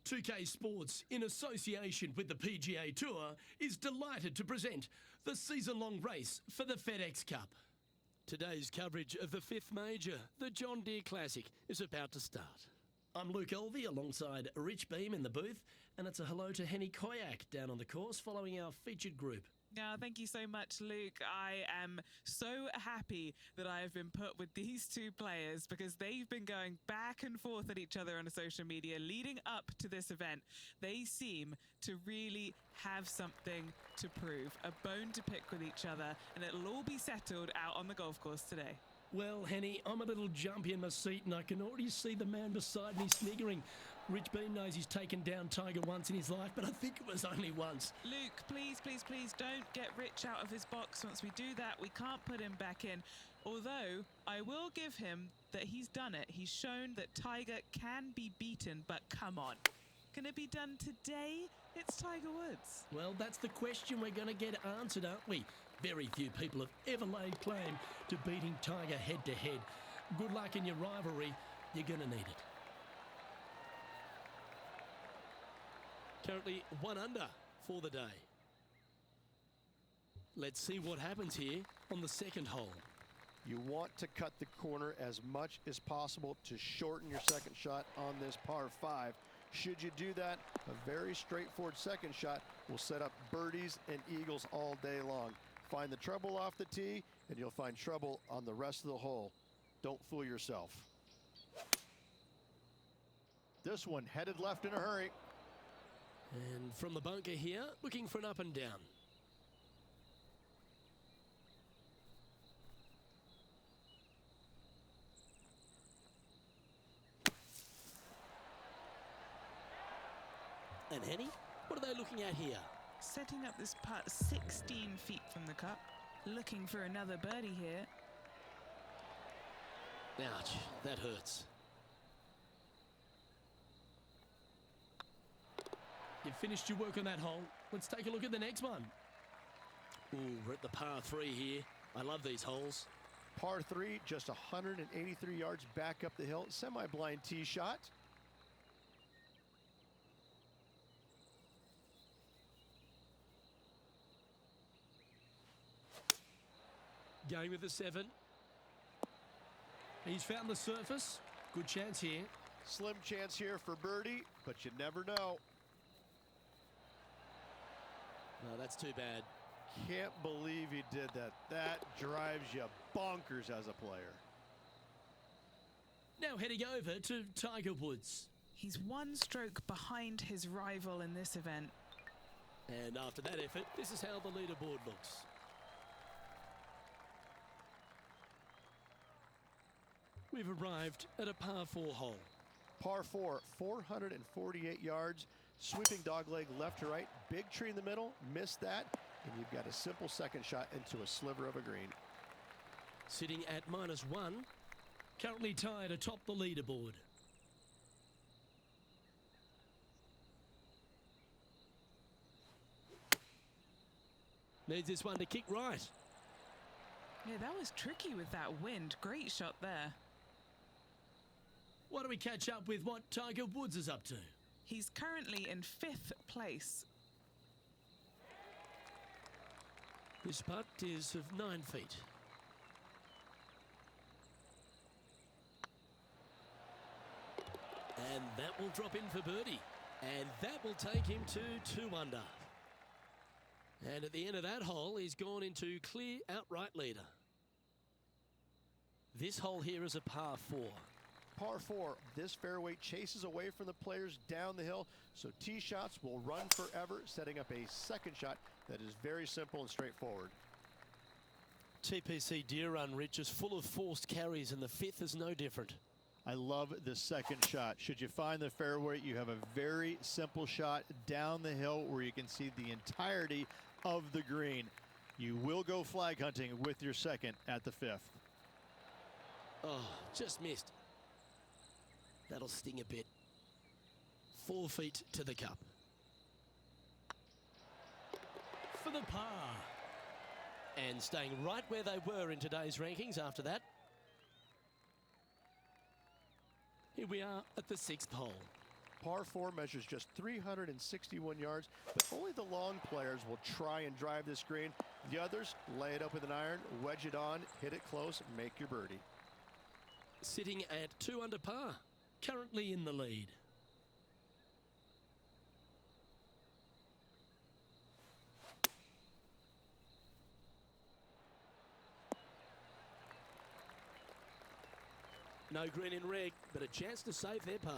2K Sports, in association with the Pga Tour, is delighted to present the season-long race for the FedEx Cup. Today's coverage of the fifth major, the John Deere Classic, is about to start. I'm Luke Elvey alongside Rich Beam in the booth, and it's a hello to Henny Koyak down on the course following our featured group. Now, thank you so much, Luke. I am so happy that I have been put with these two players because they've been going back and forth at each other on social media leading up to this event. They seem to really have something to prove, a bone to pick with each other, and it'll all be settled out on the golf course today. Well, Henny, I'm a little jumpy in my seat and I can already see the man beside me sniggering. Rich Beam knows he's taken down Tiger once in his life, but I think it was only once. Luke, please, please, please don't get Rich out of his box. Once we do that, we can't put him back in. Although, I will give him that he's done it. He's shown that Tiger can be beaten, but come on. Can it be done today? It's Tiger Woods. Well, that's the question we're going to get answered, aren't we? Very few people have ever laid claim to beating Tiger head-to-head. Good luck in your rivalry. You're going to need it. Currently 1 under for the day. Let's see what happens here on the second hole. You want to cut the corner as much as possible to shorten your second shot on this par 5. Should you do that, a very straightforward second shot will set up birdies and eagles all day long. Find the trouble off the tee, and you'll find trouble on the rest of the hole. Don't fool yourself. This one headed left in a hurry. And from the bunker here, looking for an up and down. And Henny, what are they looking at here? Setting up this putt 16 feet from the cup. Looking for another birdie here. Ouch, that hurts. You've finished your work on that hole. Let's take a look at the next one. Ooh, we're at the par 3 here. I love these holes. Par 3, just 183 yards back up the hill. Semi-blind tee shot. Going with the 7. He's found the surface. Good chance here. Slim chance here for birdie, but you never know. No, that's too bad. Can't believe he did that. That drives you bonkers as a player. Now heading over to Tiger Woods. He's 1 stroke behind his rival in this event. And after that effort, this is how the leaderboard looks. We've arrived at a par 4 hole. Par 4, 448 yards, sweeping dogleg left to right, big tree in the middle, missed that, and you've got a simple second shot into a sliver of a green. Sitting at -1, currently tied atop the leaderboard. Needs this one to kick right. Yeah, that was tricky with that wind. Great shot there. Why don't we catch up with what Tiger Woods is up to? He's currently in 5th place. This putt is of 9 feet. And that will drop in for birdie. And that will take him to 2 under. And at the end of that hole, he's gone into clear outright leader. This hole here is a par 4. Par 4, this fairway chases away from the players down the hill, so tee shots will run forever, setting up a second shot that is very simple and straightforward. TPC Deer Run, Rich, is full of forced carries, and the 5th is no different. I love the second shot. Should you find the fairway, you have a very simple shot down the hill where you can see the entirety of the green. You will go flag hunting with your second at the 5th. Oh, just missed. That'll sting a bit. 4 feet to the cup. For the par. And staying right where they were in today's rankings after that. Here we are at the 6th hole. Par 4 measures just 361 yards, but only the long players will try and drive this green. The others lay it up with an iron, wedge it on, hit it close, make your birdie. Sitting at 2 under par, currently in the lead. No green in red, but a chance to save their par.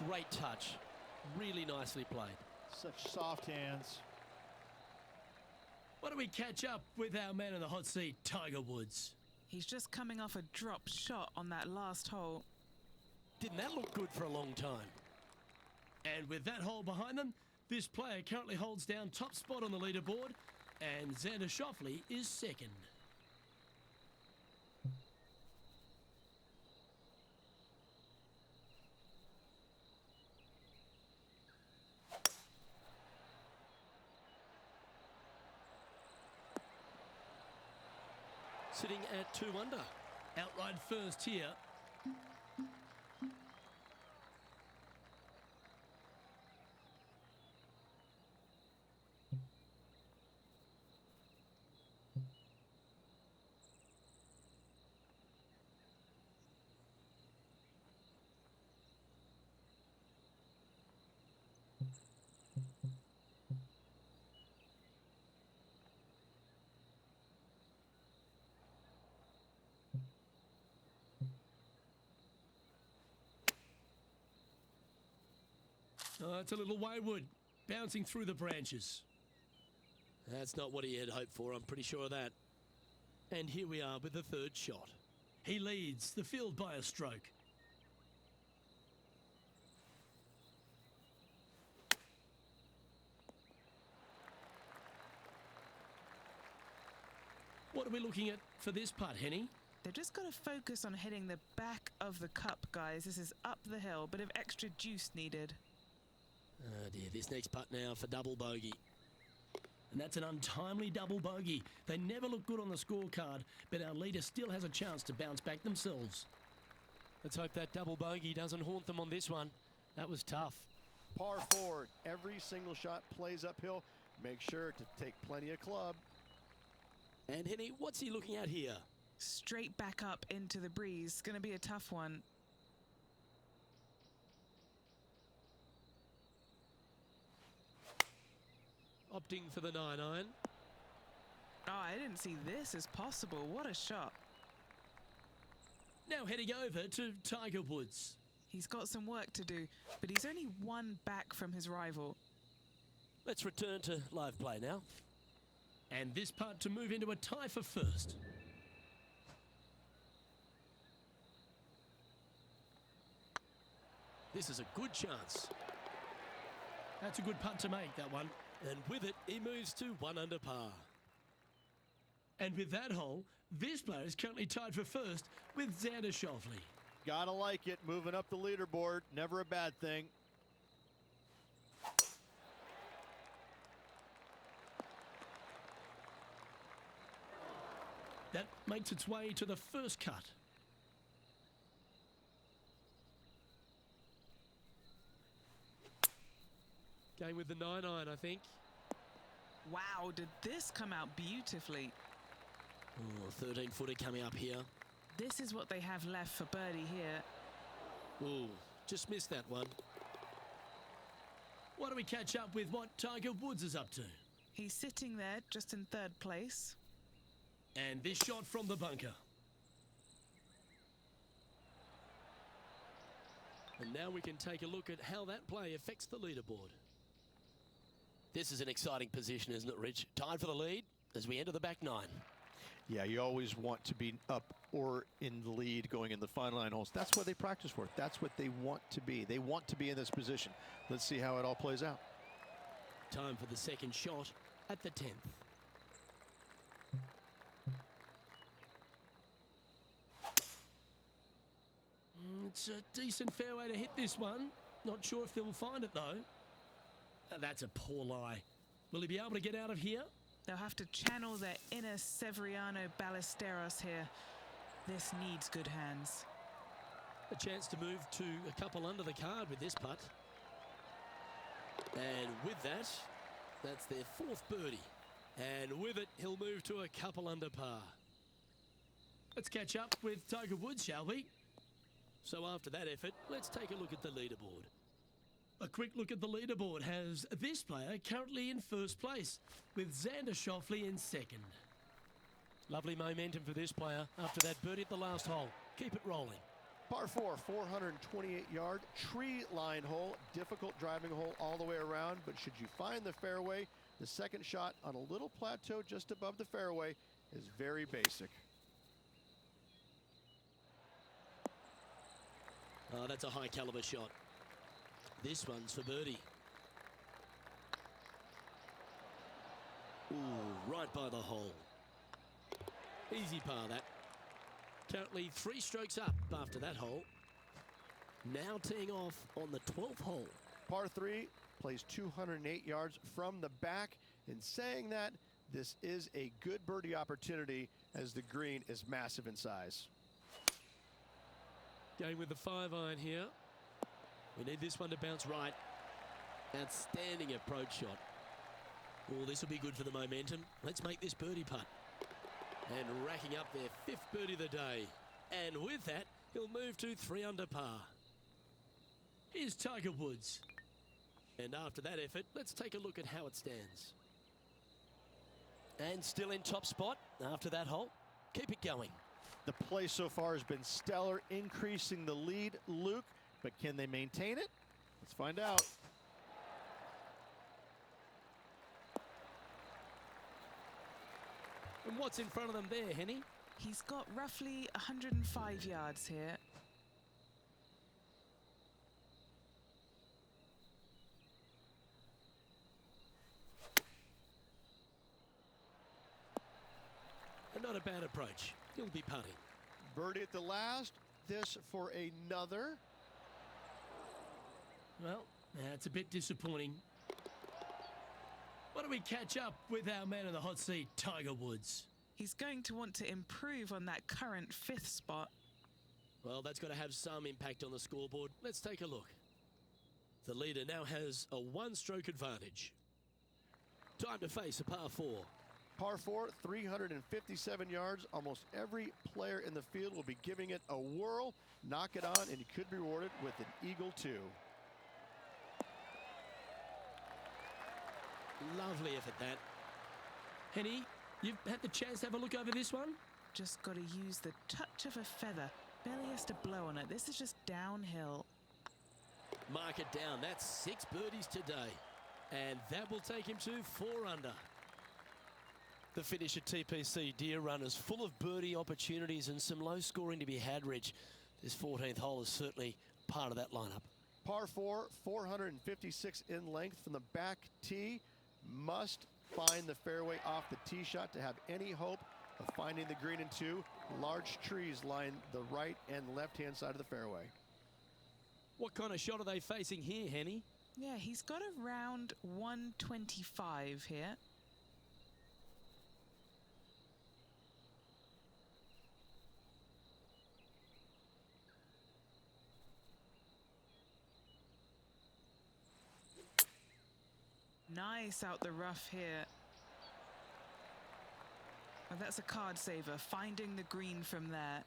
Great touch. Really nicely played. Such soft hands. Why don't we catch up with our man in the hot seat, Tiger Woods? He's just coming off a drop shot on that last hole. Didn't that look good for a long time? And with that hole behind them, this player currently holds down top spot on the leaderboard, and Xander Schauffele is second. Sitting at 2 under. Outright first here. Oh, it's a little wayward, bouncing through the branches. That's not what he had hoped for, I'm pretty sure of that. And here we are with the third shot. He leads the field by a stroke. What are we looking at for this putt, Henny? They've just got to focus on hitting the back of the cup, guys. This is up the hill, bit of extra juice needed. Oh dear, this next putt now for double bogey. And that's an untimely double bogey. They never look good on the scorecard, but our leader still has a chance to bounce back themselves. Let's hope that double bogey doesn't haunt them on this one. That was tough. Par 4, every single shot plays uphill. Make sure to take plenty of club. And Henny, what's he looking at here? Straight back up into the breeze. Going to be a tough one. Opting for the 9-iron. Oh, I didn't see this as possible. What a shot. Now heading over to Tiger Woods. He's got some work to do, but he's only one back from his rival. Let's return to live play now. And this putt to move into a tie for first. This is a good chance. That's a good putt to make, that one. And with it, he moves to 1 under par. And with that hole, this player is currently tied for first with Xander Schauffele. Gotta like it, moving up the leaderboard, never a bad thing. That makes its way to the first cut. Going with the 9-iron, I think. Wow, did this come out beautifully. Oh, 13-footer coming up here. This is what they have left for birdie here. Ooh, just missed that one. Why don't we catch up with what Tiger Woods is up to? He's sitting there just in third place. And this shot from the bunker. And now we can take a look at how that play affects the leaderboard. This is an exciting position, isn't it, Rich? Tied for the lead as we enter the back 9. Yeah, you always want to be up or in the lead going in the final 9 holes. That's what they practice for. That's what they want to be. They want to be in this position. Let's see how it all plays out. Time for the second shot at the 10th. It's a decent fairway to hit this one. Not sure if they'll find it, though. That's a poor lie. Will he be able to get out of here? They'll have to channel their inner Severiano Ballesteros here. This needs good hands. A chance to move to a couple under the card with this putt. And with that, that's their fourth birdie. And with it, he'll move to a couple under par. Let's catch up with Tiger Woods, shall we? So after that effort, let's take a look at the leaderboard. A quick look at the leaderboard has this player currently in first place, with Xander Schauffele in second. Lovely momentum for this player after that birdie at the last hole. Keep it rolling. Par 4, 428-yard tree line hole. Difficult driving hole all the way around, but should you find the fairway, the second shot on a little plateau just above the fairway is very basic. Oh, that's a high caliber shot. This one's for birdie. Ooh, right by the hole. Easy par that. Currently 3 strokes up after that hole. Now teeing off on the 12th hole. Par 3 plays 208 yards from the back. In saying that, this is a good birdie opportunity as the green is massive in size. Going with the 5-iron here. We need this one to bounce right. Outstanding approach shot. Oh, this will be good for the momentum. Let's make this birdie putt. And racking up their 5th birdie of the day. And with that, he'll move to 3 under par. Here's Tiger Woods. And after that effort, let's take a look at how it stands. And still in top spot after that hole. Keep it going. The play so far has been stellar, increasing the lead, Luke, but can they maintain it? Let's find out. And what's in front of them there, Henny? He's got roughly 105 yards here. And not a bad approach. He'll be putting. Birdie at the last. This for another. Well, that's a bit disappointing. Why don't we catch up with our man in the hot seat, Tiger Woods? He's going to want to improve on that current 5th spot. Well, that's got to have some impact on the scoreboard. Let's take a look. The leader now has a 1-stroke advantage. Time to face a par 4. Par 4, 357 yards. Almost every player in the field will be giving it a whirl. Knock it on, and you could be rewarded with an eagle 2. Lovely effort, that. Henny, you've had the chance to have a look over this one? Just got to use the touch of a feather. Barely has to blow on it. This is just downhill. Mark it down. That's 6 birdies today. And that will take him to 4 under. The finish at TPC Deer Run is full of birdie opportunities and some low scoring to be had, Rich. This 14th hole is certainly part of that lineup. Par 4, 456 in length from the back tee. Must find the fairway off the tee shot to have any hope of finding the green in 2. Large trees line the right and left-hand side of the fairway. What kind of shot are they facing here, Henny? Yeah, he's got around 125 here. Nice out the rough here. Well, that's a card saver, finding the green from there.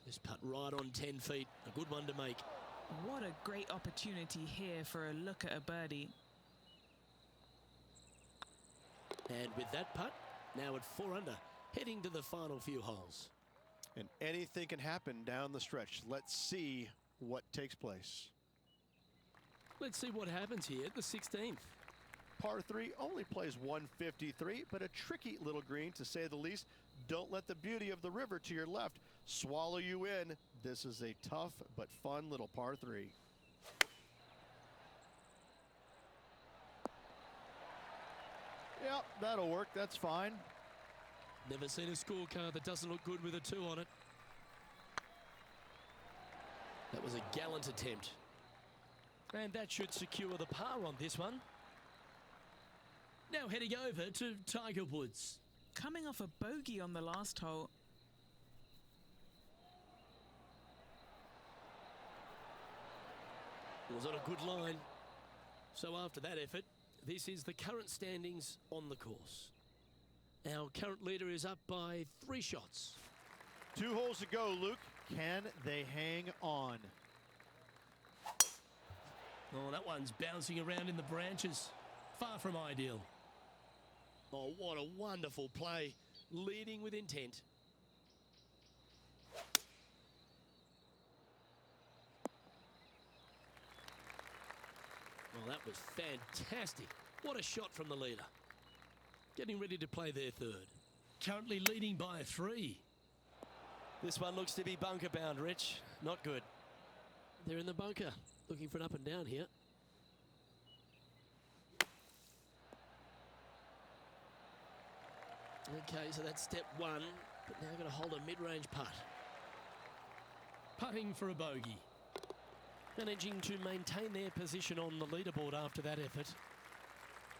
This putt right on 10 feet. A good one to make. What a great opportunity here for a look at a birdie. And with that putt, now at 4 under, heading to the final few holes. And anything can happen down the stretch. Let's see what takes place. Let's see what happens here at the 16th. Par 3 only plays 153, but a tricky little green to say the least. Don't let the beauty of the river to your left swallow you in. This is a tough but fun little par 3. Yep, that'll work. That's fine. Never seen a scorecard that doesn't look good with a 2 on it. That was a gallant attempt. And that should secure the par on this one. Now heading over to Tiger Woods. Coming off a bogey on the last hole. It was on a good line. So after that effort, this is the current standings on the course. Our current leader is up by 3 shots. 2 holes to go, Luke. Can they hang on? Oh, that one's bouncing around in the branches. Far from ideal. Oh, what a wonderful play. Leading with intent. Well, that was fantastic. What a shot from the leader. Getting ready to play their third. Currently leading by 3. This one looks to be bunker bound, Rich. Not good. They're in the bunker, looking for an up and down here. Okay, so that's step 1, but now going to hold a mid-range putt. Putting for a bogey. Managing to maintain their position on the leaderboard after that effort.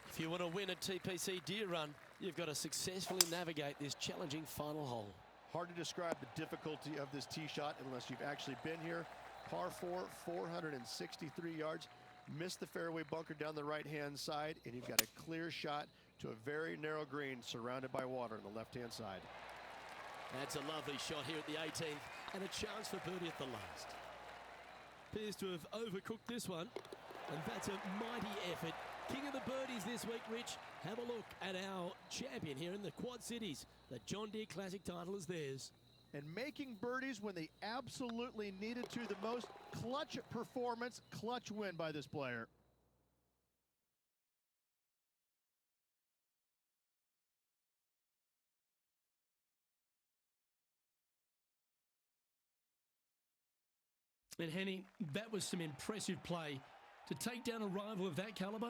If you want to win a TPC Deer Run, you've got to successfully navigate this challenging final hole. Hard to describe the difficulty of this tee shot unless you've actually been here. Par 4, 463 yards. Missed the fairway bunker down the right-hand side, and you've got a clear shot to a very narrow green surrounded by water on the left-hand side. That's a lovely shot here at the 18th, and a chance for birdie at the last. Appears to have overcooked this one, and that's a mighty effort. King of the birdies this week, Rich. Have a look at our champion here in the Quad Cities. The John Deere Classic title is theirs. And making birdies when they absolutely needed to the most. Clutch performance, clutch win by this player. And Henny, that was some impressive play to take down a rival of that calibre.